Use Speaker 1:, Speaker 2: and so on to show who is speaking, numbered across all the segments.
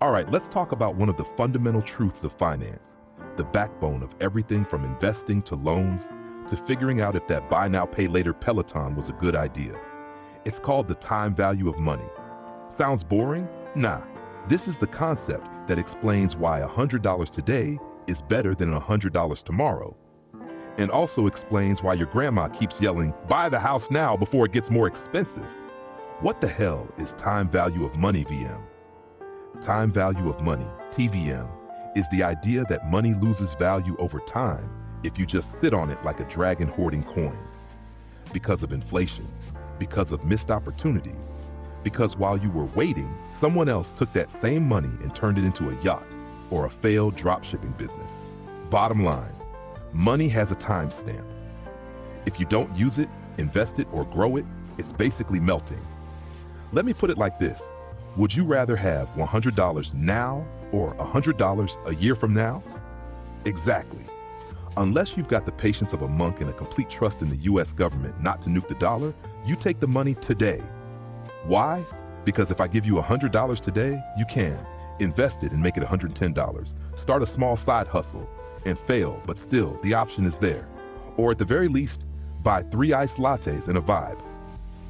Speaker 1: All right, let's talk about one of the fundamental truths of finance, the backbone of everything from investing to loans to figuring out if that buy now, pay later Peloton was a good idea. It's called the time value of money. Sounds boring? Nah. This is the concept that explains why $100 today is better than $100 tomorrow. And also explains why your grandma keeps yelling, "Buy the house now before it gets more expensive." What the hell is time value of money, VM? Time value of money, TVM, is the idea that money loses value over time if you just sit on it like a dragon hoarding coins. Because of inflation, because of missed opportunities, because while you were waiting, someone else took that same money and turned it into a yacht or a failed dropshipping business. Bottom line, money has a timestamp. If you don't use it, invest it, or grow it, it's basically melting. Let me put it like this. Would you rather have $100 now or $100 a year from now? Exactly. Unless you've got the patience of a monk and a complete trust in the US government not to nuke the dollar, you take the money today. Why? Because if I give you $100 today, you can invest it and make it $110. Start a small side hustle and fail, but still the option is there. Or at the very least, buy 3 iced lattes and a vibe.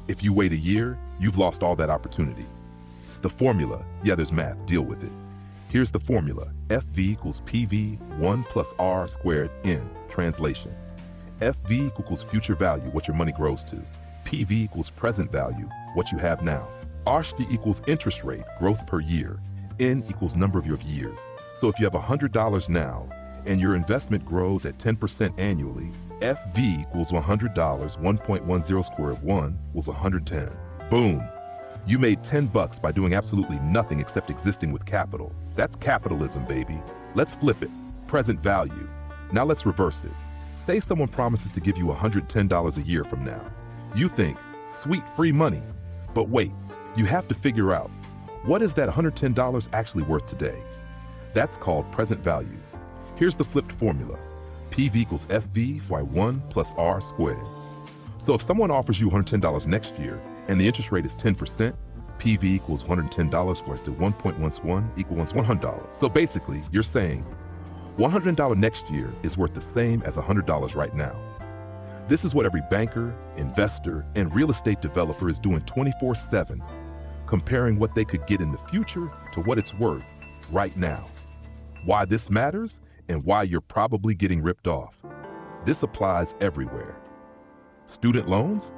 Speaker 1: If you wait a year, you've lost all that opportunity. The formula, yeah, there's math, deal with it. Here's the formula, FV equals PV 1 plus R squared N, translation. FV equals future value, what your money grows to. PV equals present value, what you have now. RSV equals interest rate, growth per year. N equals number of your years. So if you have $100 now, and your investment grows at 10% annually, FV equals $100, 1.10 square of 1 equals 110. Boom! You made $10 by doing absolutely nothing except existing with capital. That's capitalism, baby. Let's flip it. Present value. Now let's reverse it. Say someone promises to give you $110 a year from now. You think, sweet free money. But wait, you have to figure out, what is that $110 actually worth today? That's called present value. Here's the flipped formula. PV equals FV by 1 plus R squared. So if someone offers you $110 next year, and the interest rate is 10%, PV equals $110 squared to 1.11 equals $100. So basically, you're saying $100 next year is worth the same as $100 right now. This is what every banker, investor, and real estate developer is doing 24/7, comparing what they could get in the future to what it's worth right now. Why this matters and why you're probably getting ripped off. This applies everywhere. Student loans?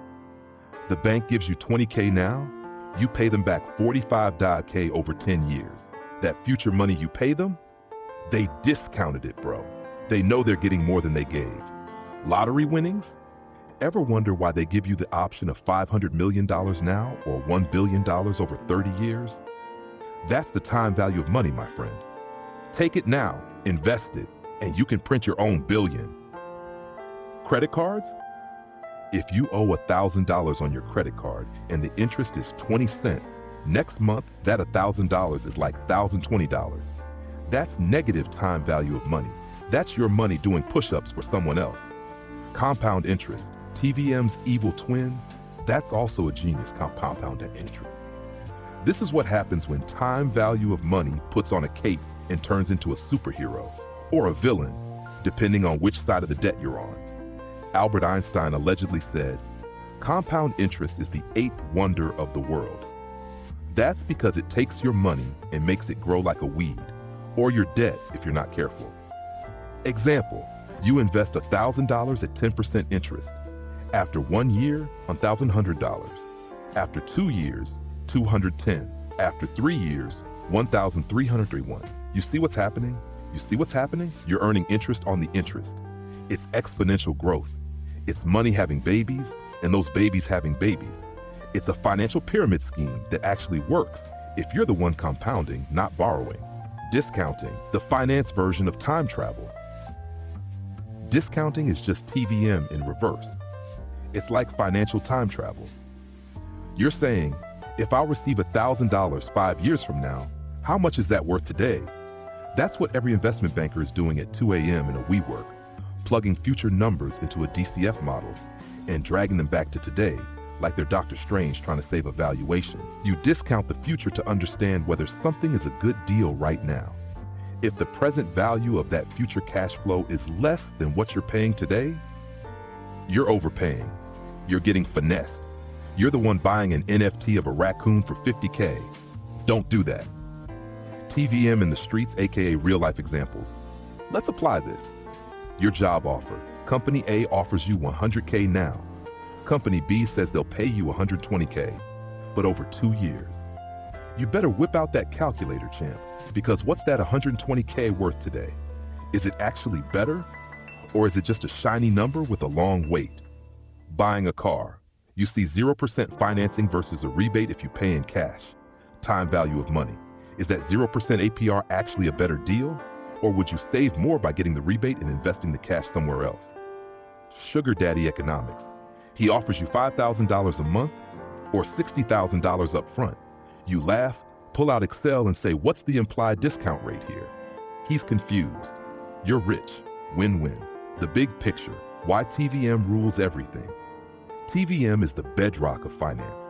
Speaker 1: The bank gives you $20K now, you pay them back $45K over 10 years. That future money you pay them, they discounted it, bro. They know they're getting more than they gave. Lottery winnings? Ever wonder why they give you the option of $500 million now or $1 billion over 30 years? That's the time value of money, my friend. Take it now, invest it, and you can print your own billion. Credit cards? If you owe $1,000 on your credit card and the interest is 20 cents, next month that $1,000 is like $1,020. That's negative time value of money. That's your money doing push-ups for someone else. Compound interest, TVM's evil twin, that's also a genius, compound interest. This is what happens when time value of money puts on a cape and turns into a superhero, or a villain, depending on which side of the debt you're on. Albert Einstein allegedly said, "Compound interest is the 8th wonder of the world." That's because it takes your money and makes it grow like a weed, or your debt if you're not careful. Example, you invest $1,000 at 10% interest. After 1 year, $1,100. After 2 years, $210. After 3 years, $1,331. You see what's happening? You see what's happening? You're earning interest on the interest. It's exponential growth. It's money having babies, and those babies having babies. It's a financial pyramid scheme that actually works if you're the one compounding, not borrowing. Discounting, the finance version of time travel. Discounting is just TVM in reverse. It's like financial time travel. You're saying, if I'll receive $1,000 5 years from now, how much is that worth today? That's what every investment banker is doing at 2 a.m. in a WeWork, plugging future numbers into a DCF model and dragging them back to today like they're Dr. Strange trying to save a valuation. You discount the future to understand whether something is a good deal right now. If the present value of that future cash flow is less than what you're paying today, you're overpaying. You're getting finessed. You're the one buying an NFT of a raccoon for $50K. Don't do that. TVM in the streets, aka real life examples. Let's apply this. Your job offer. Company A offers you $100K now. Company B says they'll pay you $120K, but over 2 years. You better whip out that calculator, champ, because what's that $120K worth today? Is it actually better? Or is it just a shiny number with a long wait? Buying a car. You see 0% financing versus a rebate if you pay in cash. Time value of money. Is that 0% APR actually a better deal? Or would you save more by getting the rebate and investing the cash somewhere else? Sugar daddy economics. He offers you $5,000 a month or $60,000 up front. You laugh, pull out Excel and say, what's the implied discount rate here? He's confused. You're rich. Win-win. The big picture. Why TVM rules everything. TVM is the bedrock of finance.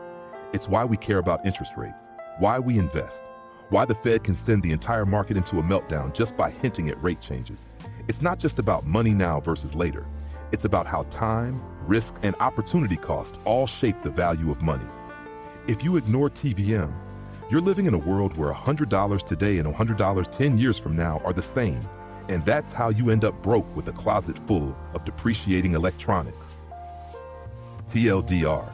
Speaker 1: It's why we care about interest rates, why we invest, why the Fed can send the entire market into a meltdown just by hinting at rate changes. It's not just about money now versus later. It's about how time, risk, and opportunity cost all shape the value of money. If you ignore TVM, you're living in a world where $100 today and $100 10 years from now are the same. And that's how you end up broke with a closet full of depreciating electronics. TLDR.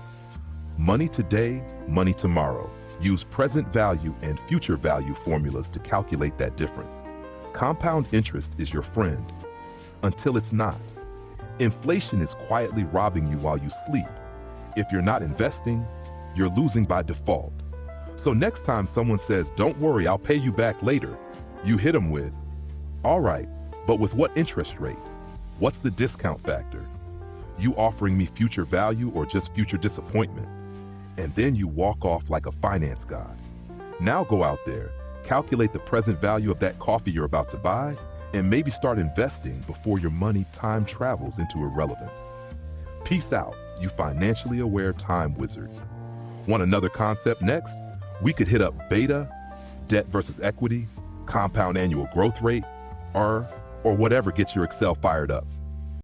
Speaker 1: Money today, money tomorrow. Use present value and future value formulas to calculate that difference. Compound interest is your friend until it's not. Inflation is quietly robbing you while you sleep. If you're not investing, you're losing by default. So next time someone says, don't worry, I'll pay you back later, you hit them with, all right, but with what interest rate? What's the discount factor? You offering me future value or just future disappointment? And then you walk off like a finance god. Now go out there, calculate the present value of that coffee you're about to buy, and maybe start investing before your money time travels into irrelevance. Peace out, you financially aware time wizard. Want another concept next? We could hit up beta, debt versus equity, compound annual growth rate, or whatever gets your Excel fired up.